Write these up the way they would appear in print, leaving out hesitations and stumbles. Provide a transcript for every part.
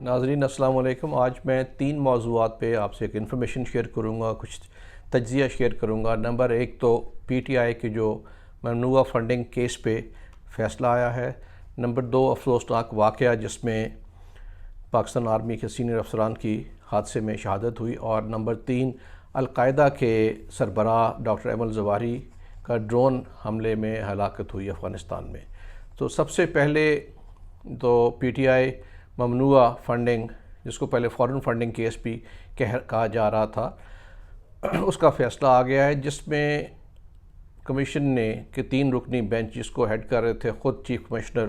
ناظرین السلام علیکم۔ آج میں 3 موضوعات پہ آپ سے ایک انفارمیشن شیئر کروں گا، کچھ تجزیہ شیئر کروں گا۔ نمبر 1 تو پی ٹی آئی کے جو ممنوعہ فنڈنگ کیس پہ فیصلہ آیا ہے۔ نمبر 2 افسوسناک واقعہ جس میں پاکستان آرمی کے سینئر افسران کی حادثے میں شہادت ہوئی۔ اور نمبر 3 القاعدہ کے سربراہ ڈاکٹر ایمن الظواہری کا ڈرون حملے میں ہلاکت ہوئی افغانستان میں۔ تو سب سے پہلے تو پی ٹی آئی ممنوعہ فنڈنگ، جس کو پہلے فارن فنڈنگ کیس بھی کہا جا رہا تھا، اس کا فیصلہ آ گیا ہے، جس میں کمیشن نے کہ 3 رکنی بینچ جس کو ہیڈ کر رہے تھے خود چیف کمشنر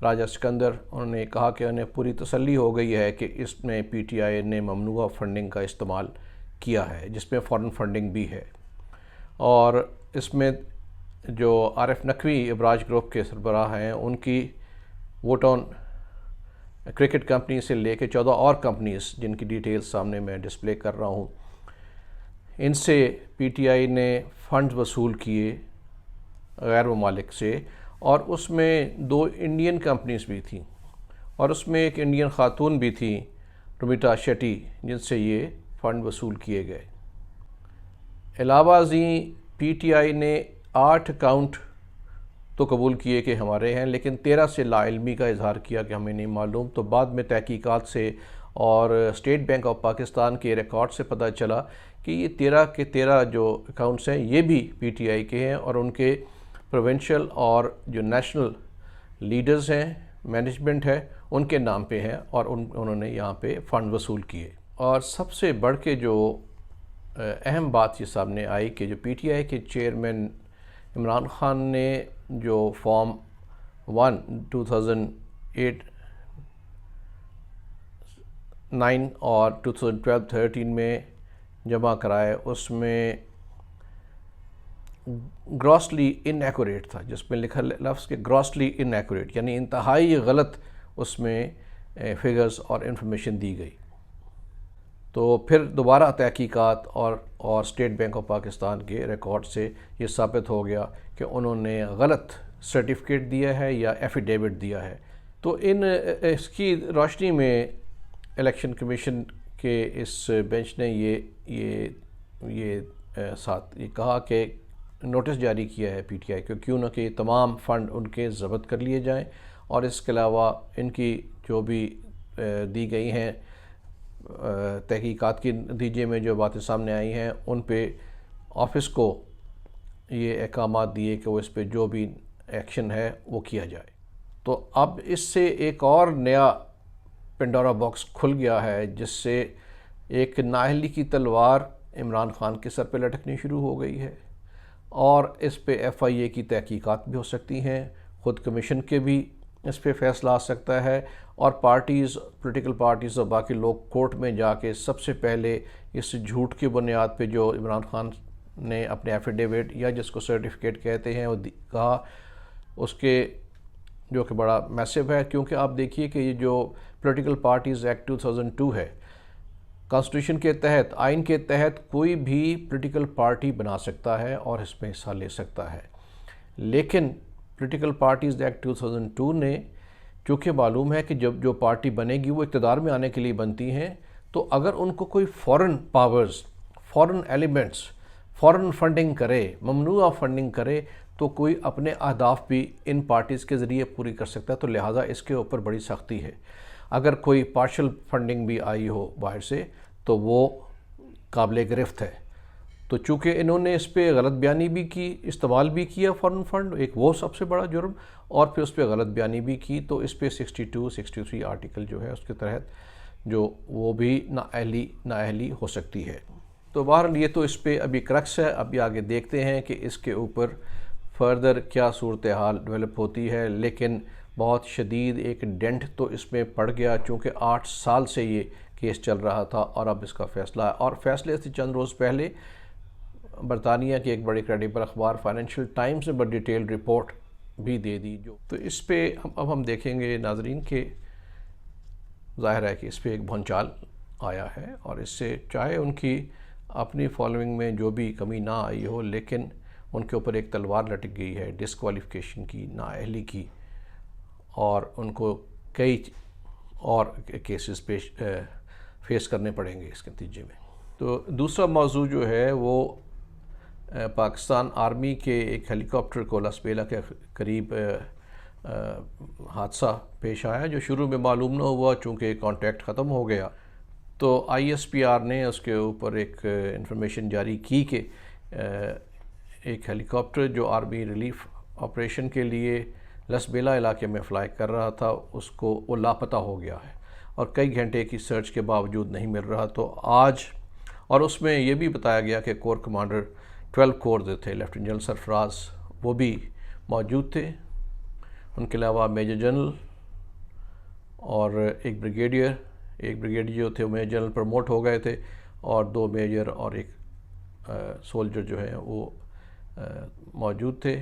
راجہ سکندر، انہوں نے کہا کہ انہیں پوری تسلی ہو گئی ہے کہ اس میں پی ٹی آئی نے ممنوعہ فنڈنگ کا استعمال کیا ہے، جس میں فارن فنڈنگ بھی ہے۔ اور اس میں جو عارف نقوی ابراج گروپ کے سربراہ ہیں، ان کی ووٹ آن کرکٹ کمپنی سے لے کے 14 اور کمپنیز جن کی ڈیٹیلز سامنے میں ڈسپلے کر رہا ہوں، ان سے پی ٹی آئی نے فنڈز وصول کیے غیر ممالک سے، اور اس میں 2 انڈین کمپنیز بھی تھیں، اور اس میں ایک انڈین خاتون بھی تھی رومیتا شیٹی، جن سے یہ فنڈ وصول کیے گئے۔ علاوہ ازیں پی ٹی آئی نے 8 اکاؤنٹ تو قبول کیے کہ ہمارے ہیں، لیکن 13 سے لا علمی کا اظہار کیا کہ ہمیں نہیں معلوم۔ تو بعد میں تحقیقات سے اور اسٹیٹ بینک آف پاکستان کے ریکارڈ سے پتہ چلا کہ یہ 13 کے 13 جو اکاؤنٹس ہیں یہ بھی پی ٹی آئی کے ہیں، اور ان کے پروونشل اور جو نیشنل لیڈرز ہیں، مینجمنٹ ہے، ان کے نام پہ ہیں، اور انہوں نے یہاں پہ فنڈ وصول کیے۔ اور سب سے بڑھ کے جو اہم بات یہ سامنے آئی کہ جو پی ٹی آئی کے چیئرمین عمران خان نے جو فارم 1 2008 9 اور 2012-13 میں جمع کرائے، اس میں گراسلی ان ایکوریٹ تھا، جس میں لکھا لفظ کہ گراسلی ان ایکوریٹ، یعنی انتہائی غلط اس میں فگرز اور انفارمیشن دی گئی۔ تو پھر دوبارہ تحقیقات اور اسٹیٹ بینک آف پاکستان کے ریکارڈ سے یہ ثابت ہو گیا کہ انہوں نے غلط سرٹیفکیٹ دیا ہے یا ایفیڈیوٹ دیا ہے۔ تو اس کی روشنی میں الیکشن کمیشن کے اس بینچ نے یہ کہا کہ نوٹس جاری کیا ہے پی ٹی آئی کو، کیوں نہ کہ تمام فنڈ ان کے ضبط کر لیے جائیں، اور اس کے علاوہ ان کی جو بھی دی گئی ہیں تحقیقات کے نتیجے میں جو باتیں سامنے آئی ہیں، ان پہ آفس کو یہ احکامات دیے کہ وہ اس پہ جو بھی ایکشن ہے وہ کیا جائے۔ تو اب اس سے ایک اور نیا پنڈورا باکس کھل گیا ہے، جس سے ایک نااہلی کی تلوار عمران خان کے سر پہ لٹکنی شروع ہو گئی ہے، اور اس پہ ایف آئی اے کی تحقیقات بھی ہو سکتی ہیں، خود کمیشن کے بھی اس پہ فیصلہ آ سکتا ہے، اور پارٹیز، پولیٹیکل پارٹیز اور باقی لوگ کورٹ میں جا کے سب سے پہلے اس جھوٹ کی بنیاد پہ جو عمران خان نے اپنے ایفیڈیوٹ یا جس کو سرٹیفکیٹ کہتے ہیں وہ کہا، اس کے جو کہ بڑا میسو ہے، کیونکہ آپ دیکھیے کہ یہ جو پولیٹیکل پارٹیز ایکٹ 2002 ہے، کانسٹیٹیوشن کے تحت، آئین کے تحت کوئی بھی پولیٹیکل پارٹی بنا سکتا ہے اور اس میں حصہ لے سکتا ہے، لیکن پولیٹیکل پارٹیز ایکٹ 2002 نے چونکہ معلوم ہے کہ جب جو پارٹی بنے گی وہ اقتدار میں آنے کے لیے بنتی ہیں، تو اگر ان کو کوئی فورن پاورز، فورن ایلیمنٹس، فورن فنڈنگ کرے، ممنوعہ فنڈنگ کرے، تو کوئی اپنے اہداف بھی ان پارٹیز کے ذریعے پوری کر سکتا ہے۔ تو لہٰذا اس کے اوپر بڑی سختی ہے۔ اگر کوئی پارشل فنڈنگ بھی آئی ہو باہر سے تو وہ قابل گرفت ہے۔ تو چونکہ انہوں نے اس پہ غلط بیانی بھی کی، استعمال بھی کیا فارن فنڈ، ایک وہ سب سے بڑا جرم، اور پھر اس پہ غلط بیانی بھی کی، تو اس پہ 62-63 آرٹیکل جو ہے اس کے تحت جو وہ بھی نااہلی ہو سکتی ہے۔ تو بہرحال یہ تو اس پہ ابھی کرکس ہے، ابھی آگے دیکھتے ہیں کہ اس کے اوپر فردر کیا صورتحال ڈیولپ ہوتی ہے، لیکن بہت شدید ایک ڈینٹ تو اس میں پڑ گیا، چونکہ 8 سال سے یہ کیس چل رہا تھا، اور اب اس کا فیصلہ ہے۔ اور فیصلے سے چند روز پہلے برطانیہ کی ایک بڑی کریڈیبل اخبار فائنینشیل ٹائمز نے بڑی ڈیٹیل رپورٹ بھی دے دی، تو اس پہ اب ہم دیکھیں گے ناظرین کہ ظاہر ہے کہ اس پہ ایک بھونچال آیا ہے، اور اس سے چاہے ان کی اپنی فالوئنگ میں جو بھی کمی نہ آئی ہو، لیکن ان کے اوپر ایک تلوار لٹک گئی ہے ڈسکوالیفیکیشن کی، نااہلی کی، اور ان کو کئی اور کیسز فیس کرنے پڑیں گے اس کے نتیجے میں۔ تو دوسرا موضوع جو ہے وہ پاکستان آرمی کے ایک ہیلی کاپٹر کو لاس بیلا کے قریب حادثہ پیش آیا، جو شروع میں معلوم نہ ہوا چونکہ کانٹیکٹ ختم ہو گیا۔ تو ISPR نے اس کے اوپر ایک انفارمیشن جاری کی کہ ایک ہیلی کاپٹر جو آرمی ریلیف آپریشن کے لیے لاس بیلا علاقے میں فلائی کر رہا تھا وہ لاپتہ ہو گیا ہے اور کئی گھنٹے کی سرچ کے باوجود نہیں مل رہا۔ تو آج، اور اس میں یہ بھی بتایا گیا کہ کور کمانڈر 12 کور جو تھے لیفٹیننٹ جنرل سرفراز وہ بھی موجود تھے، ان کے علاوہ میجر جنرل اور ایک بریگیڈیئر جو تھے میجر جنرل پروموٹ ہو گئے تھے، اور 2 میجر اور ایک سولجر جو ہیں وہ موجود تھے۔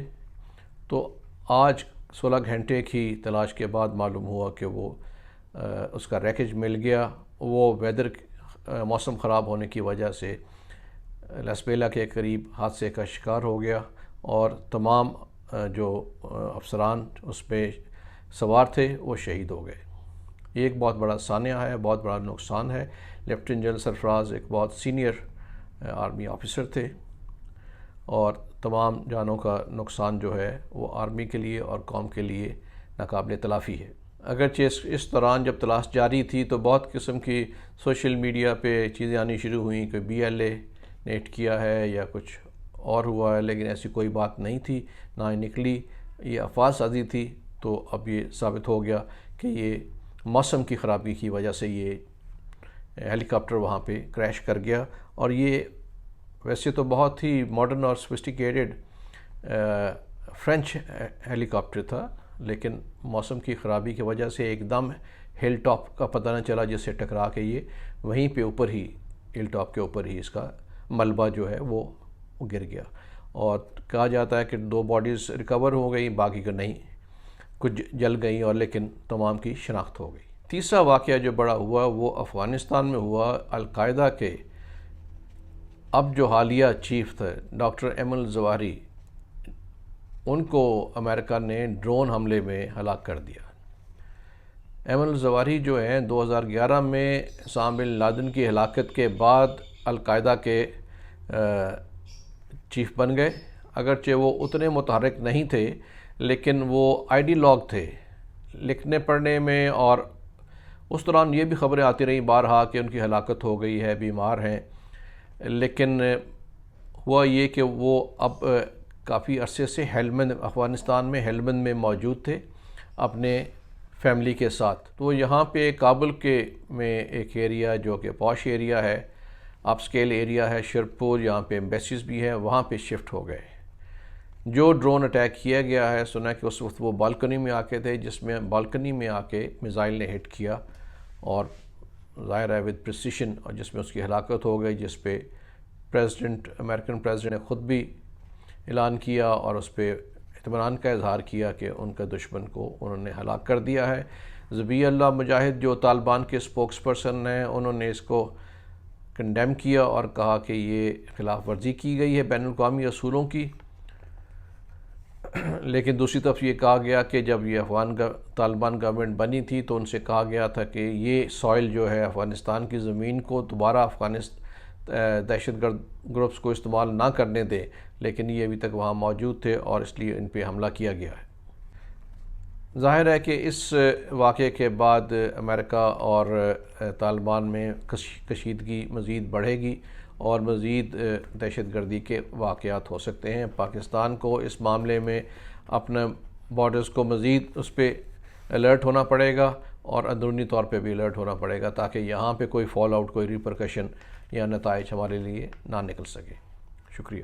تو آج 16 گھنٹے کی تلاش کے بعد معلوم ہوا کہ وہ اس کا ریکیج مل گیا۔ وہ موسم خراب ہونے کی وجہ سے لاس بیلا کے قریب حادثے کا شکار ہو گیا، اور تمام جو افسران اس پہ سوار تھے وہ شہید ہو گئے۔ یہ ایک بہت بڑا سانحہ ہے، بہت بڑا نقصان ہے۔ لیفٹیننٹ جنرل سرفراز ایک بہت سینئر آرمی آفیسر تھے، اور تمام جانوں کا نقصان جو ہے وہ آرمی کے لیے اور قوم کے لیے ناقابل تلافی ہے۔ اگرچہ اس دوران جب تلاش جاری تھی تو بہت قسم کی سوشل میڈیا پہ چیزیں آنی شروع ہوئیں کہ BLA نے ہٹ کیا ہے یا کچھ اور ہوا ہے، لیکن ایسی کوئی بات نہیں تھی، نہ ہی نکلی، یہ افواہ سازی تھی۔ تو اب یہ ثابت ہو گیا کہ یہ موسم کی خرابی کی وجہ سے یہ ہیلی کاپٹر وہاں پہ کریش کر گیا، اور یہ ویسے تو بہت ہی ماڈرن اور سوفسٹیکیٹڈ فرینچ ہیلی کاپٹر تھا، لیکن موسم کی خرابی کی وجہ سے ایک دم ہل ٹاپ کا پتہ نہ چلا، جس سے ٹکرا کے یہ وہیں پہ اوپر ہی ہل ٹاپ کے اوپر ہی اس کا ملبہ جو ہے وہ گر گیا۔ اور کہا جاتا ہے کہ 2 باڈیز ریکور ہو گئی، باقی کا نہیں، کچھ جل گئیں، اور لیکن تمام کی شناخت ہو گئی۔ تیسرا واقعہ جو بڑا ہوا وہ افغانستان میں ہوا۔ القاعدہ کے اب جو حالیہ چیف تھے ڈاکٹر ایمن الظواہری، ان کو امریکہ نے ڈرون حملے میں ہلاک کر دیا۔ ایمن الظواہری جو ہیں 2011 میں اسامہ بن لادن کی ہلاکت کے بعد القاعدہ کے چیف بن گئے۔ اگرچہ وہ اتنے متحرک نہیں تھے، لیکن وہ آئیڈیالوگ تھے لکھنے پڑھنے میں، اور اس دوران یہ بھی خبریں آتی رہیں بارہا کہ ان کی ہلاکت ہو گئی ہے، بیمار ہیں، لیکن ہوا یہ کہ وہ اب کافی عرصے سے ہیلمند، افغانستان میں ہیلمند میں موجود تھے اپنے فیملی کے ساتھ۔ تو یہاں پہ کابل میں ایک ایریا جو کہ پوش ایریا ہے، اپ اسکیل ایریا ہے، شرپور، یہاں پہ ایمبیسیز بھی ہیں، وہاں پہ شفٹ ہو گئے۔ جو ڈرون اٹیک کیا گیا ہے، سنا کہ اس وقت وہ بالکنی میں آ کے تھے، جس میں بالکنی میں آ کے میزائل نے ہٹ کیا، اور ظاہر ہے ود پریسیشن، اور جس میں اس کی ہلاکت ہو گئی، جس پہ امریکن پریزیڈنٹ نے خود بھی اعلان کیا اور اس پہ اطمینان کا اظہار کیا کہ ان کا دشمن کو انہوں نے ہلاک کر دیا ہے۔ ذبیح اللہ مجاہد جو طالبان کے اسپوکس پرسن ہیں، انہوں نے اس کو کنڈیم کیا اور کہا کہ یہ خلاف ورزی کی گئی ہے بین الاقوامی اصولوں کی، لیکن دوسری طرف یہ کہا گیا کہ جب یہ طالبان گورنمنٹ بنی تھی تو ان سے کہا گیا تھا کہ یہ سوائل جو ہے افغانستان کی زمین کو دوبارہ دہشت گرد گروپس کو استعمال نہ کرنے دے، لیکن یہ ابھی تک وہاں موجود تھے اور اس لیے ان پہ حملہ کیا گیا ہے۔ ظاہر ہے کہ اس واقعے کے بعد امریکہ اور طالبان میں کشیدگی مزید بڑھے گی اور مزید دہشت گردی کے واقعات ہو سکتے ہیں۔ پاکستان کو اس معاملے میں اپنے بارڈرز کو مزید اس پہ الرٹ ہونا پڑے گا، اور اندرونی طور پہ بھی الرٹ ہونا پڑے گا، تاکہ یہاں پہ کوئی فال آؤٹ، کوئی ریپرکشن یا نتائج ہمارے لیے نہ نکل سکے۔ شکریہ۔